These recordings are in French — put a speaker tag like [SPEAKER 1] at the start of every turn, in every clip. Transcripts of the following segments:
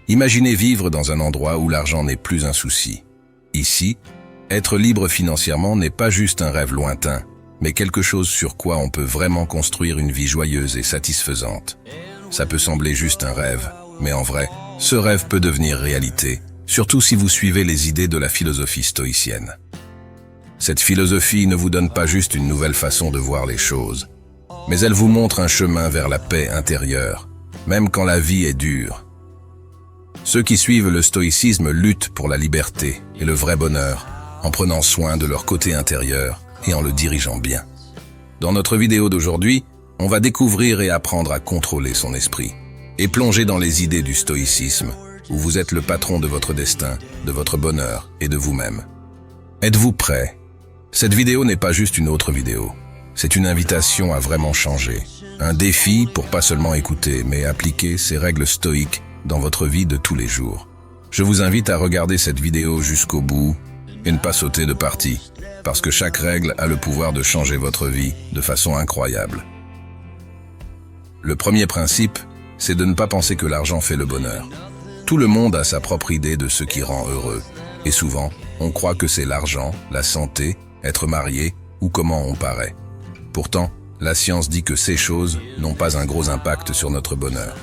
[SPEAKER 1] Imaginez vivre dans un endroit où l'argent n'est plus un souci. Ici, être libre financièrement n'est pas juste un rêve lointain, mais quelque chose sur quoi on peut vraiment construire une vie joyeuse et satisfaisante. Ça peut sembler juste un rêve, mais en vrai, ce rêve peut devenir réalité, surtout si vous suivez les idées de la philosophie stoïcienne. Cette philosophie ne vous donne pas juste une nouvelle façon de voir les choses, mais elle vous montre un chemin vers la paix intérieure, même quand la vie est dure. Ceux qui suivent le stoïcisme luttent pour la liberté et le vrai bonheur, en prenant soin de leur côté intérieur et en le dirigeant bien. Dans notre vidéo d'aujourd'hui, on va découvrir et apprendre à contrôler son esprit, et plonger dans les idées du stoïcisme, où vous êtes le patron de votre destin, de votre bonheur et de vous-même. Êtes-vous prêt? Cette vidéo n'est pas juste une autre vidéo. C'est une invitation à vraiment changer. Un défi pour pas seulement écouter, mais appliquer ces règles stoïques dans votre vie de tous les jours. Je vous invite à regarder cette vidéo jusqu'au bout et ne pas sauter de partie, parce que chaque règle a le pouvoir de changer votre vie de façon incroyable. Le premier principe, c'est de ne pas penser que l'argent fait le bonheur. Tout le monde a sa propre idée de ce qui rend heureux, et souvent, on croit que c'est l'argent, la santé, être marié ou comment on paraît. Pourtant, la science dit que ces choses n'ont pas un gros impact sur notre bonheur.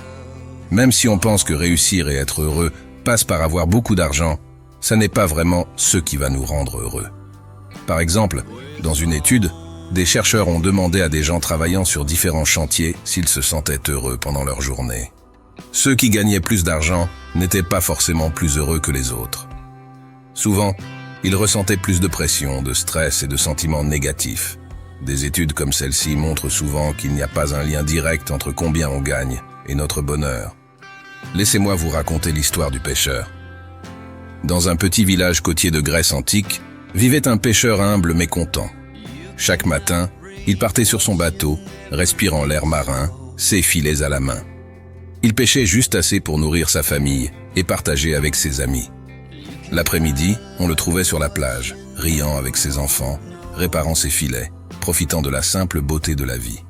[SPEAKER 1] Même si on pense que réussir et être heureux passe par avoir beaucoup d'argent, ça n'est pas vraiment ce qui va nous rendre heureux. Par exemple, dans une étude, des chercheurs ont demandé à des gens travaillant sur différents chantiers s'ils se sentaient heureux pendant leur journée. Ceux qui gagnaient plus d'argent n'étaient pas forcément plus heureux que les autres. Souvent, ils ressentaient plus de pression, de stress et de sentiments négatifs. Des études comme celle-ci montrent souvent qu'il n'y a pas un lien direct entre combien on gagne et notre bonheur. Laissez-moi vous raconter l'histoire du pêcheur. Dans un petit village côtier de Grèce antique, vivait un pêcheur humble mais content. Chaque matin, il partait sur son bateau, respirant l'air marin, ses filets à la main. Il pêchait juste assez pour nourrir sa famille et partager avec ses amis. L'après-midi, on le trouvait sur la plage, riant avec ses enfants, réparant ses filets, profitant de la simple beauté de la vie.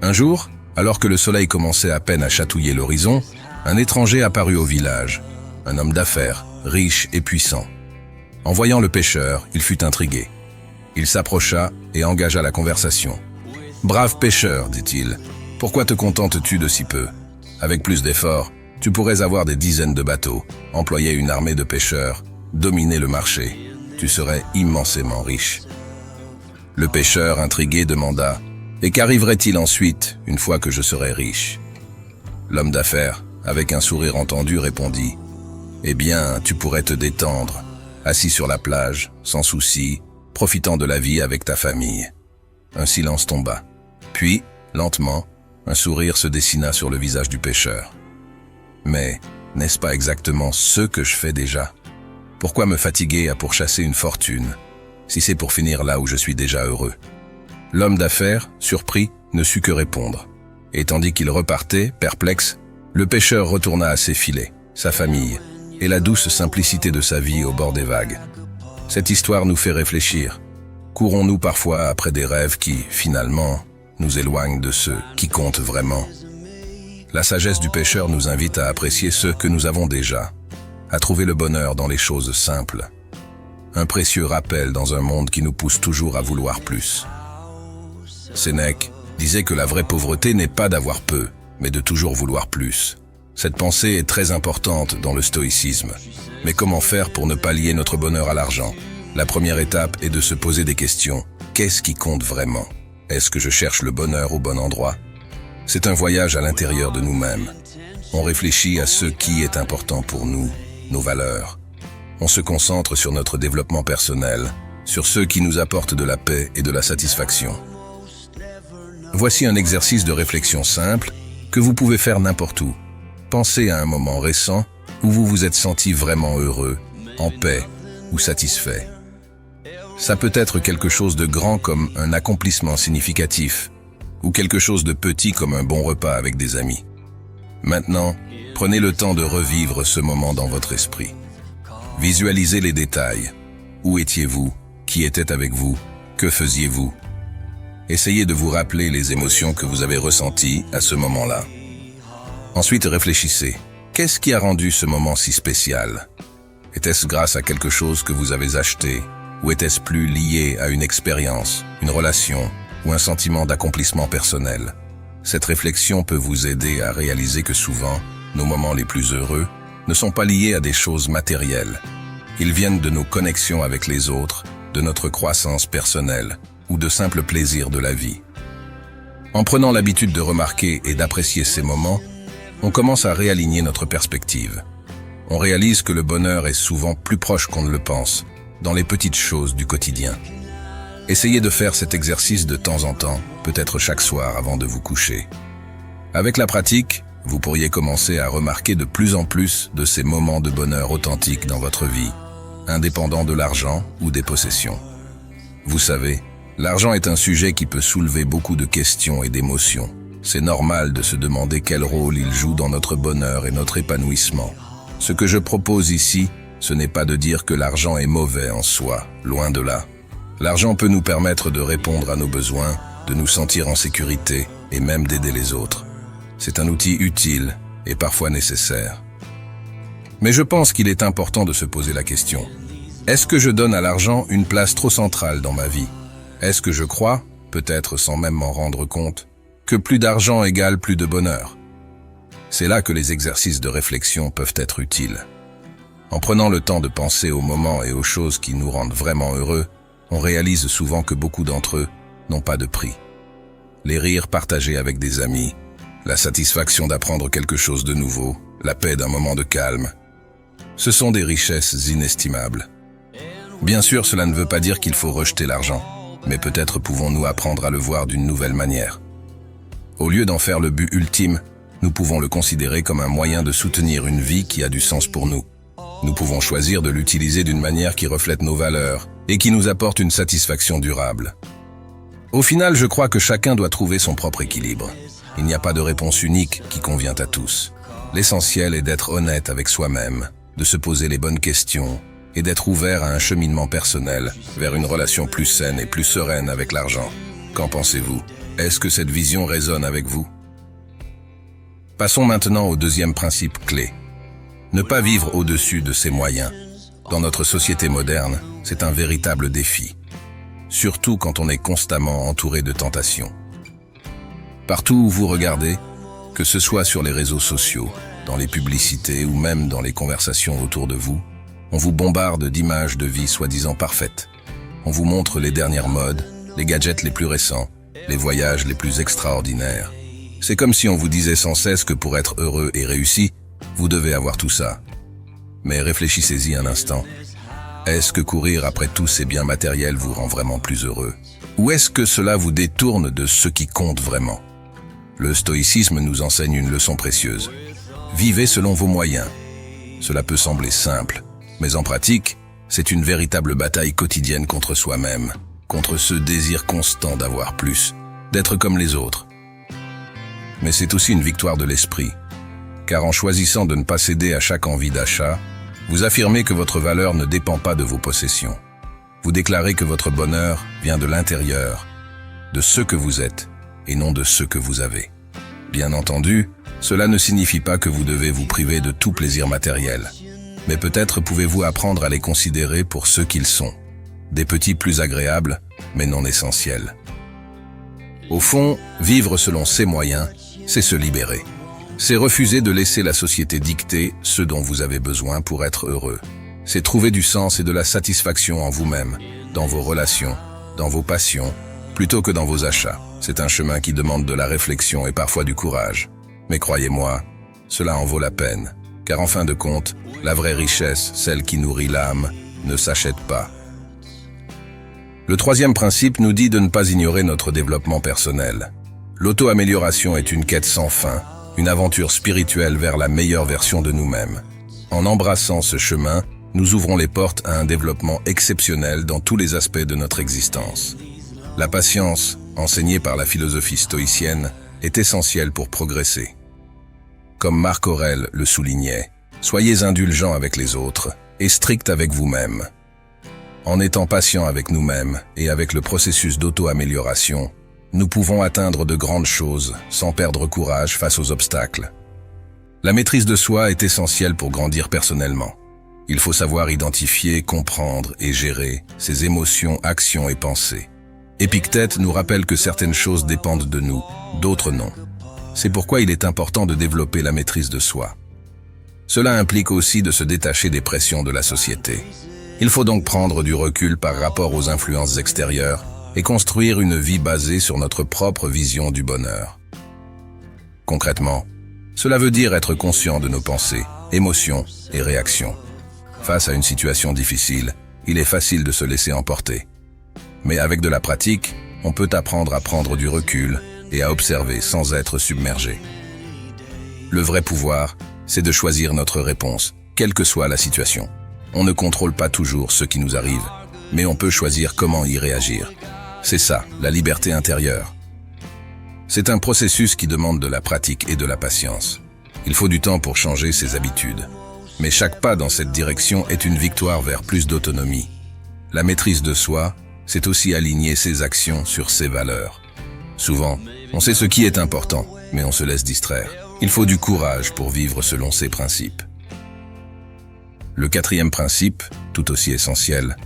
[SPEAKER 1] Un jour, alors que le soleil commençait à peine à chatouiller l'horizon, un étranger apparut au village, un homme d'affaires, riche et puissant. En voyant le pêcheur, il fut intrigué. Il s'approcha et engagea la conversation. « Brave pêcheur, dit-il, pourquoi te contentes-tu de si peu? Avec plus d'efforts, tu pourrais avoir des dizaines de bateaux, employer une armée de pêcheurs, dominer le marché. Tu serais immensément riche. » Le pêcheur, intrigué, demanda « Et qu'arriverait-il ensuite, une fois que je serais riche ?» L'homme d'affaires, avec un sourire entendu, répondit « Eh bien, tu pourrais te détendre, assis sur la plage, sans souci, profitant de la vie avec ta famille. » Un silence tomba. Puis, lentement, un sourire se dessina sur le visage du pêcheur. « Mais n'est-ce pas exactement ce que je fais déjà? Pourquoi me fatiguer à pourchasser une fortune, si c'est pour finir là où je suis déjà heureux ?» L'homme d'affaires, surpris, ne sut que répondre. Et tandis qu'il repartait, perplexe, le pêcheur retourna à ses filets, sa famille, et la douce simplicité de sa vie au bord des vagues. Cette histoire nous fait réfléchir. Courons-nous parfois après des rêves qui, finalement, nous éloignent de ceux qui comptent vraiment? La sagesse du pêcheur nous invite à apprécier ce que nous avons déjà, à trouver le bonheur dans les choses simples. Un précieux rappel dans un monde qui nous pousse toujours à vouloir plus. Sénèque disait que la vraie pauvreté n'est pas d'avoir peu, mais de toujours vouloir plus. Cette pensée est très importante dans le stoïcisme. Mais comment faire pour ne pas lier notre bonheur à l'argent? La première étape est de se poser des questions. Qu'est-ce qui compte vraiment? Est-ce que je cherche le bonheur au bon endroit? C'est un voyage à l'intérieur de nous-mêmes. On réfléchit à ce qui est important pour nous, nos valeurs. On se concentre sur notre développement personnel, sur ceux qui nous apportent de la paix et de la satisfaction. Voici un exercice de réflexion simple que vous pouvez faire n'importe où. Pensez à un moment récent où vous vous êtes senti vraiment heureux, en paix ou satisfait. Ça peut être quelque chose de grand comme un accomplissement significatif, ou quelque chose de petit comme un bon repas avec des amis. Maintenant, prenez le temps de revivre ce moment dans votre esprit. Visualisez les détails. Où étiez-vous? Qui était avec vous? Que faisiez-vous? Essayez de vous rappeler les émotions que vous avez ressenties à ce moment-là. Ensuite, réfléchissez. Qu'est-ce qui a rendu ce moment si spécial? Était-ce grâce à quelque chose que vous avez acheté? Ou était-ce plus lié à une expérience, une relation ou un sentiment d'accomplissement personnel? Cette réflexion peut vous aider à réaliser que souvent, nos moments les plus heureux ne sont pas liés à des choses matérielles. Ils viennent de nos connexions avec les autres, de notre croissance personnelle ou de simples plaisirs de la vie. En prenant l'habitude de remarquer et d'apprécier ces moments, on commence à réaligner notre perspective. On réalise que le bonheur est souvent plus proche qu'on ne le pense, dans les petites choses du quotidien. Essayez de faire cet exercice de temps en temps, peut-être chaque soir avant de vous coucher. Avec la pratique, vous pourriez commencer à remarquer de plus en plus de ces moments de bonheur authentiques dans votre vie, indépendants de l'argent ou des possessions. Vous savez, l'argent est un sujet qui peut soulever beaucoup de questions et d'émotions. C'est normal de se demander quel rôle il joue dans notre bonheur et notre épanouissement. Ce que je propose ici, ce n'est pas de dire que l'argent est mauvais en soi, loin de là. L'argent peut nous permettre de répondre à nos besoins, de nous sentir en sécurité et même d'aider les autres. C'est un outil utile et parfois nécessaire. Mais je pense qu'il est important de se poser la question. Est-ce que je donne à l'argent une place trop centrale dans ma vie? Est-ce que je crois, peut-être sans même m'en rendre compte, que plus d'argent égale plus de bonheur? C'est là que les exercices de réflexion peuvent être utiles. En prenant le temps de penser aux moments et aux choses qui nous rendent vraiment heureux, on réalise souvent que beaucoup d'entre eux n'ont pas de prix. Les rires partagés avec des amis, la satisfaction d'apprendre quelque chose de nouveau, la paix d'un moment de calme, ce sont des richesses inestimables. Bien sûr, cela ne veut pas dire qu'il faut rejeter l'argent, mais peut-être pouvons-nous apprendre à le voir d'une nouvelle manière. Au lieu d'en faire le but ultime, nous pouvons le considérer comme un moyen de soutenir une vie qui a du sens pour nous. Nous pouvons choisir de l'utiliser d'une manière qui reflète nos valeurs et qui nous apporte une satisfaction durable. Au final, je crois que chacun doit trouver son propre équilibre. Il n'y a pas de réponse unique qui convient à tous. L'essentiel est d'être honnête avec soi-même, de se poser les bonnes questions et d'être ouvert à un cheminement personnel vers une relation plus saine et plus sereine avec l'argent. Qu'en pensez-vous? Est-ce que cette vision résonne avec vous? Passons maintenant au deuxième principe clé. Ne pas vivre au-dessus de ses moyens. Dans notre société moderne, c'est un véritable défi. Surtout quand on est constamment entouré de tentations. Partout où vous regardez, que ce soit sur les réseaux sociaux, dans les publicités ou même dans les conversations autour de vous, on vous bombarde d'images de vie soi-disant parfaites. On vous montre les dernières modes, les gadgets les plus récents, les voyages les plus extraordinaires. C'est comme si on vous disait sans cesse que pour être heureux et réussi, vous devez avoir tout ça. Mais réfléchissez-y un instant. Est-ce que courir après tous ces biens matériels vous rend vraiment plus heureux? Ou est-ce que cela vous détourne de ce qui compte vraiment? Le stoïcisme nous enseigne une leçon précieuse. Vivez selon vos moyens. Cela peut sembler simple, mais en pratique, c'est une véritable bataille quotidienne contre soi-même, contre ce désir constant d'avoir plus, d'être comme les autres. Mais c'est aussi une victoire de l'esprit, car en choisissant de ne pas céder à chaque envie d'achat, vous affirmez que votre valeur ne dépend pas de vos possessions. Vous déclarez que votre bonheur vient de l'intérieur, de ce que vous êtes, et non de ce que vous avez. Bien entendu, cela ne signifie pas que vous devez vous priver de tout plaisir matériel, mais peut-être pouvez-vous apprendre à les considérer pour ce qu'ils sont, des petits plus agréables, mais non essentiels. Au fond, vivre selon ses moyens, c'est se libérer. C'est refuser de laisser la société dicter ce dont vous avez besoin pour être heureux. C'est trouver du sens et de la satisfaction en vous-même, dans vos relations, dans vos passions, plutôt que dans vos achats. C'est un chemin qui demande de la réflexion et parfois du courage. Mais croyez-moi, cela en vaut la peine, car en fin de compte, la vraie richesse, celle qui nourrit l'âme, ne s'achète pas. Le troisième principe nous dit de ne pas ignorer notre développement personnel. L'auto-amélioration est une quête sans fin, une aventure spirituelle vers la meilleure version de nous-mêmes. En embrassant ce chemin, nous ouvrons les portes à un développement exceptionnel dans tous les aspects de notre existence. La patience, enseignée par la philosophie stoïcienne, est essentielle pour progresser. Comme Marc Aurèle le soulignait, soyez indulgents avec les autres et stricts avec vous-même. En étant patients avec nous-mêmes et avec le processus d'auto-amélioration, nous pouvons atteindre de grandes choses sans perdre courage face aux obstacles. La maîtrise de soi est essentielle pour grandir personnellement. Il faut savoir identifier, comprendre et gérer ses émotions, actions et pensées. Épictète nous rappelle que certaines choses dépendent de nous, d'autres non. C'est pourquoi il est important de développer la maîtrise de soi. Cela implique aussi de se détacher des pressions de la société. Il faut donc prendre du recul par rapport aux influences extérieures et construire une vie basée sur notre propre vision du bonheur. Concrètement, cela veut dire être conscient de nos pensées, émotions et réactions. Face à une situation difficile, il est facile de se laisser emporter. Mais avec de la pratique, on peut apprendre à prendre du recul et à observer sans être submergé. Le vrai pouvoir, c'est de choisir notre réponse, quelle que soit la situation. On ne contrôle pas toujours ce qui nous arrive, mais on peut choisir comment y réagir. C'est ça, la liberté intérieure. C'est un processus qui demande de la pratique et de la patience. Il faut du temps pour changer ses habitudes. Mais chaque pas dans cette direction est une victoire vers plus d'autonomie. La maîtrise de soi, c'est aussi aligner ses actions sur ses valeurs. Souvent, on sait ce qui est important, mais on se laisse distraire. Il faut du courage pour vivre selon ses principes. Le quatrième principe, tout aussi essentiel,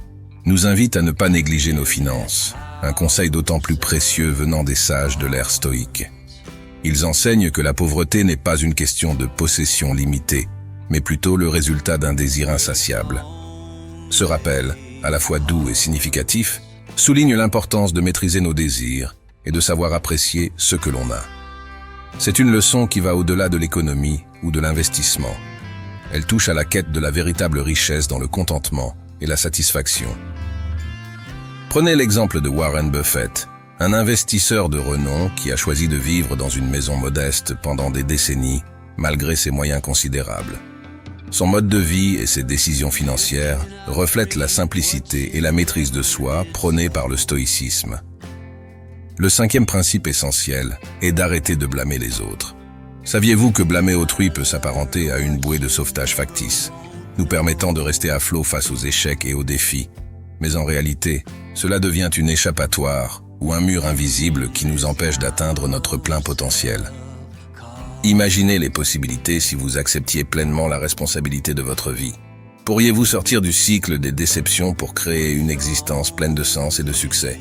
[SPEAKER 1] nous invite à ne pas négliger nos finances. Un conseil d'autant plus précieux venant des sages de l'ère stoïque. Ils enseignent que la pauvreté n'est pas une question de possession limitée, mais plutôt le résultat d'un désir insatiable. Ce rappel, à la fois doux et significatif, souligne l'importance de maîtriser nos désirs et de savoir apprécier ce que l'on a. C'est une leçon qui va au-delà de l'économie ou de l'investissement. Elle touche à la quête de la véritable richesse dans le contentement et la satisfaction. Prenez l'exemple de Warren Buffett, un investisseur de renom qui a choisi de vivre dans une maison modeste pendant des décennies, malgré ses moyens considérables. Son mode de vie et ses décisions financières reflètent la simplicité et la maîtrise de soi prônée par le stoïcisme. Le cinquième principe essentiel est d'arrêter de blâmer les autres. Saviez-vous que blâmer autrui peut s'apparenter à une bouée de sauvetage factice, nous permettant de rester à flot face aux échecs et aux défis? Mais en réalité, cela devient une échappatoire ou un mur invisible qui nous empêche d'atteindre notre plein potentiel. Imaginez les possibilités si vous acceptiez pleinement la responsabilité de votre vie. Pourriez-vous sortir du cycle des déceptions pour créer une existence pleine de sens et de succès?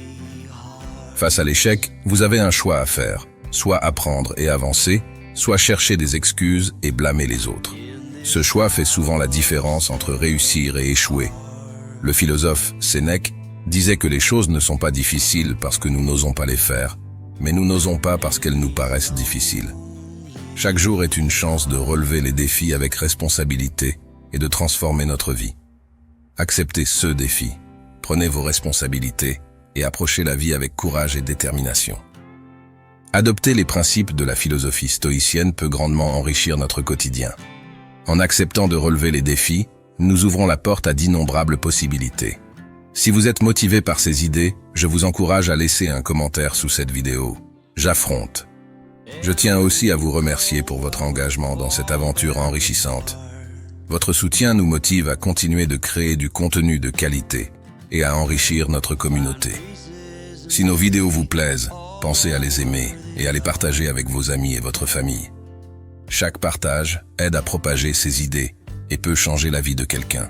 [SPEAKER 1] Face à l'échec, vous avez un choix à faire, soit apprendre et avancer, soit chercher des excuses et blâmer les autres. Ce choix fait souvent la différence entre réussir et échouer. Le philosophe Sénèque disait que les choses ne sont pas difficiles parce que nous n'osons pas les faire, mais nous n'osons pas parce qu'elles nous paraissent difficiles. Chaque jour est une chance de relever les défis avec responsabilité et de transformer notre vie. Acceptez ce défi, prenez vos responsabilités et approchez la vie avec courage et détermination. Adopter les principes de la philosophie stoïcienne peut grandement enrichir notre quotidien. En acceptant de relever les défis, nous ouvrons la porte à d'innombrables possibilités. Si vous êtes motivé par ces idées, je vous encourage à laisser un commentaire sous cette vidéo. J'affronte. Je tiens aussi à vous remercier pour votre engagement dans cette aventure enrichissante. Votre soutien nous motive à continuer de créer du contenu de qualité et à enrichir notre communauté. Si nos vidéos vous plaisent, pensez à les aimer et à les partager avec vos amis et votre famille. Chaque partage aide à propager ces idées et peut changer la vie de quelqu'un.